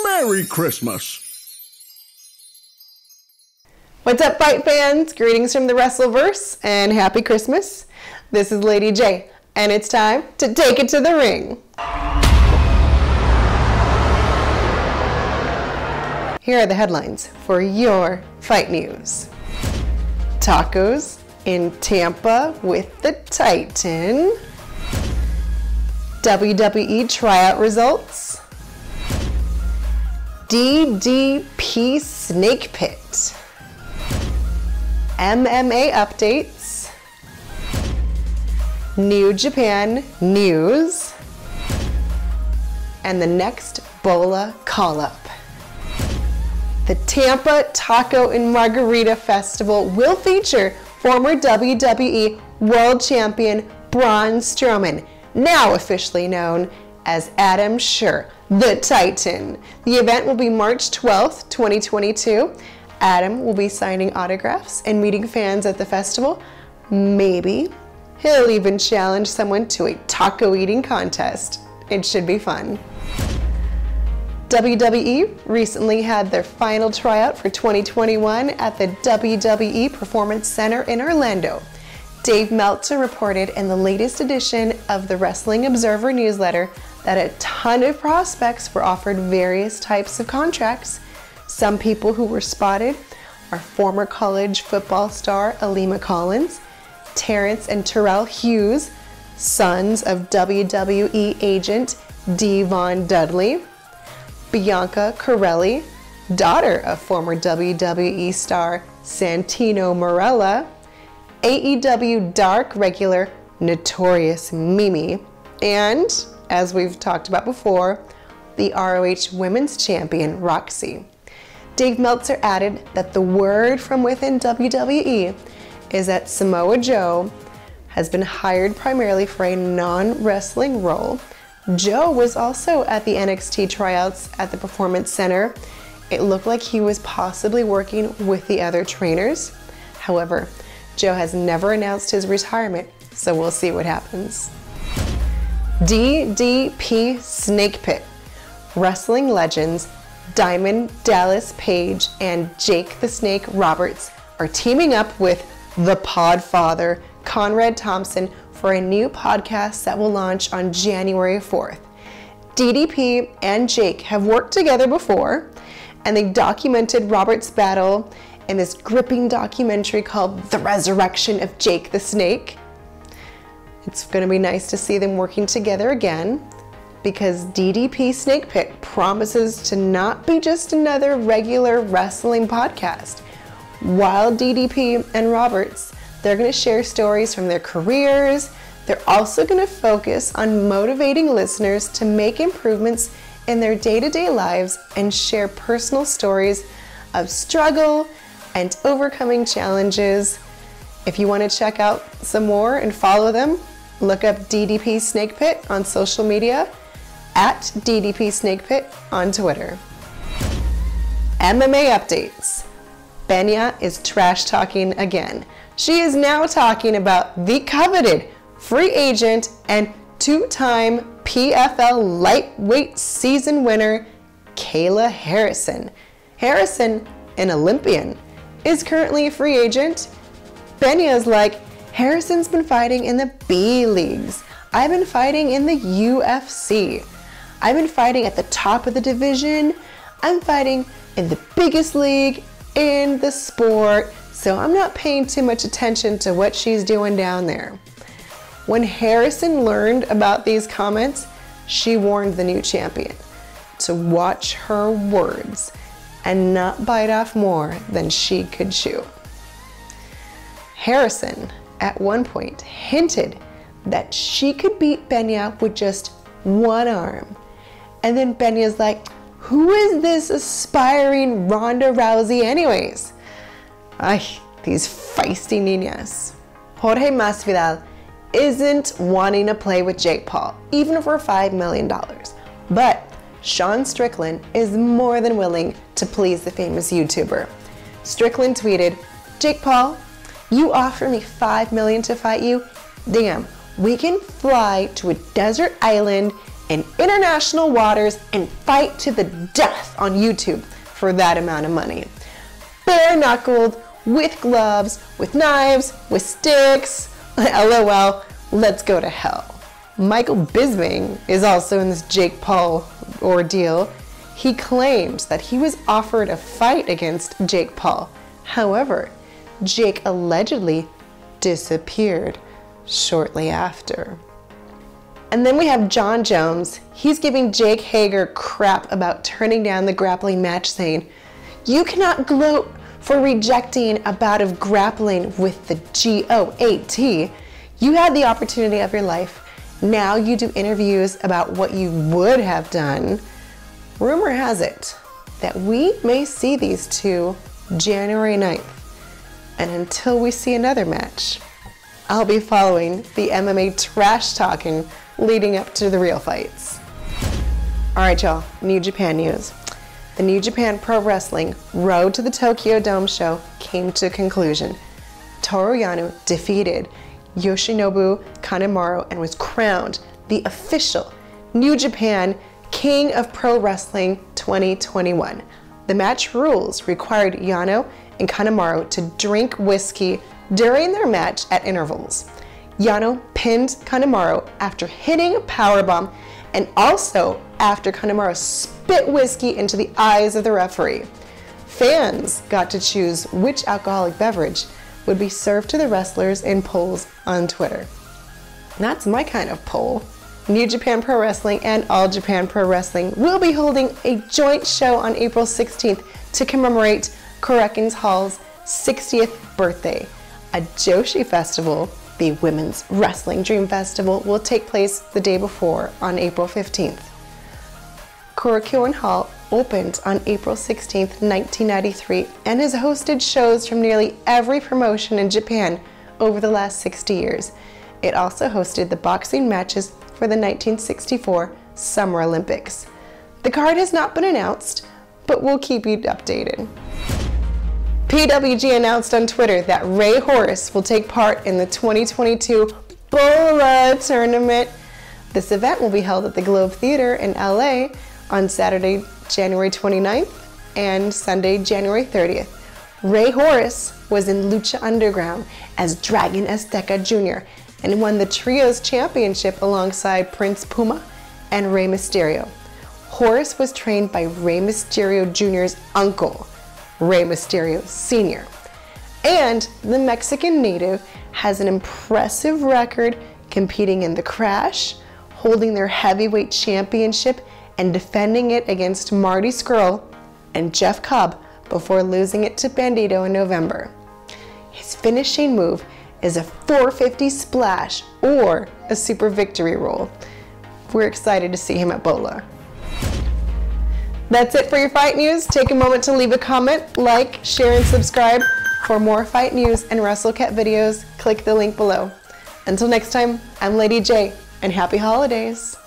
Merry Christmas! What's up, fight fans? Greetings from the Wrestleverse and happy Christmas. This is Lady J, and it's time to take it to the ring. Here are the headlines for your fight news. Tacos in Tampa with the Titan. WWE tryout results. DDP Snakepit. MMA updates. New Japan news. And the next Bola call-up. The Tampa Taco and Margarita Festival will feature former WWE World Champion Braun Strowman, now officially known as Adam Scherr, the Titan. The event will be March 12th, 2022. Adam will be signing autographs and meeting fans at the festival. Maybe he'll even challenge someone to a taco eating contest. It should be fun. WWE recently had their final tryout for 2021 at the WWE Performance Center in Orlando. Dave Meltzer reported in the latest edition of the Wrestling Observer newsletter that a ton of prospects were offered various types of contracts. Some people who were spotted are former college football star Alima Collins, Terrence and Terrell Hughes, sons of WWE agent Devon Dudley, Bianca Corelli, daughter of former WWE star Santino Marella, AEW Dark regular Notorious Mimi, and, as we've talked about before, the ROH Women's Champion Rok-C. Dave Meltzer added that the word from within WWE is that Samoa Joe has been hired primarily for a non-wrestling role. Joe was also at the NXT tryouts at the Performance Center. It looked like he was possibly working with the other trainers. However, Joe has never announced his retirement, so we'll see what happens. DDP Snakepit. Wrestling legends Diamond Dallas Page and Jake the Snake Roberts are teaming up with the Podfather, Conrad Thompson, for a new podcast that will launch on January 4th. DDP and Jake have worked together before, and they documented Roberts' battle in this gripping documentary called The Resurrection of Jake the Snake. It's going to be nice to see them working together again, because DDP Snakepit promises to not be just another regular wrestling podcast. While DDP and Roberts, they're going to share stories from their careers. They're also going to focus on motivating listeners to make improvements in their day-to-day lives and share personal stories of struggle and overcoming challenges. If you want to check out some more and follow them, look up DDP Snakepit on social media, at DDP Snakepit on Twitter. MMA updates. Pena is trash talking again. She is now talking about the coveted free agent and two-time PFL lightweight season winner, Kayla Harrison. Harrison, an Olympian, is currently a free agent. Pena is like, Harrison's been fighting in the B leagues. I've been fighting in the UFC. I've been fighting at the top of the division. I'm fighting in the biggest league in the sport, so I'm not paying too much attention to what she's doing down there. When Harrison learned about these comments, she warned the new champion to watch her words and not bite off more than she could chew. Harrison, at one point, hinted that she could beat Pena with just one arm. And then Pena's like, who is this aspiring Ronda Rousey anyways? Ay, these feisty niñas. Jorge Masvidal isn't wanting to play with Jake Paul, even for $5 million. But Sean Strickland is more than willing to please the famous YouTuber. Strickland tweeted, Jake Paul, You offer me $5 million to fight you? Damn, we can fly to a desert island in international waters and fight to the death on YouTube for that amount of money. Bare knuckled, with gloves, with knives, with sticks. LOL, let's go to hell. Michael Bisping is also in this Jake Paul ordeal. He claims that he was offered a fight against Jake Paul. However, Jake allegedly disappeared shortly after. And then we have John Jones. He's giving Jake Hager crap about turning down the grappling match, saying, "You cannot gloat for rejecting a bout of grappling with the GOAT. You had the opportunity of your life. Now you do interviews about what you would have done." Rumor has it that we may see these two January 9th. And until we see another match, I'll be following the MMA trash talking leading up to the real fights. Alright y'all, New Japan news. The New Japan Pro Wrestling Road to the Tokyo Dome show came to a conclusion. Toru Yano defeated Yoshinobu Kanemaru and was crowned the official New Japan King of Pro Wrestling 2021. The match rules required Yano and Kanemaru to drink whiskey during their match at intervals. Yano pinned Kanemaru after hitting a powerbomb and also after Kanemaru spit whiskey into the eyes of the referee. Fans got to choose which alcoholic beverage would be served to the wrestlers in polls on Twitter. That's my kind of poll. New Japan Pro Wrestling and All Japan Pro Wrestling will be holding a joint show on April 16th to commemorate Korakuen Hall's 60th birthday. A Joshi Festival, the Women's Wrestling Dream Festival, will take place the day before on April 15th. Korakuen Hall opened on April 16th, 1993 and has hosted shows from nearly every promotion in Japan over the last 60 years. It also hosted the boxing matches for the 1964 Summer Olympics. The card has not been announced, but we'll keep you updated. PWG announced on Twitter that Ray Horus will take part in the 2022 Bola tournament. This event will be held at the Globe Theater in LA on Saturday, January 29th and Sunday, January 30th. Ray Horus was in Lucha Underground as Dragon Azteca Jr. and won the Trios Championship alongside Prince Puma and Rey Mysterio. Horus was trained by Rey Mysterio Jr.'s uncle, Rey Mysterio Sr. And the Mexican native has an impressive record competing in the Crash, holding their heavyweight championship and defending it against Marty Scurll and Jeff Cobb before losing it to Bandito in November. His finishing move is a 450 splash or a super victory roll. We're excited to see him at Bola. That's it for your fight news. Take a moment to leave a comment, like, share, and subscribe. For more fight news and WrestleCat videos, click the link below. Until next time, I'm Lady J, and happy holidays.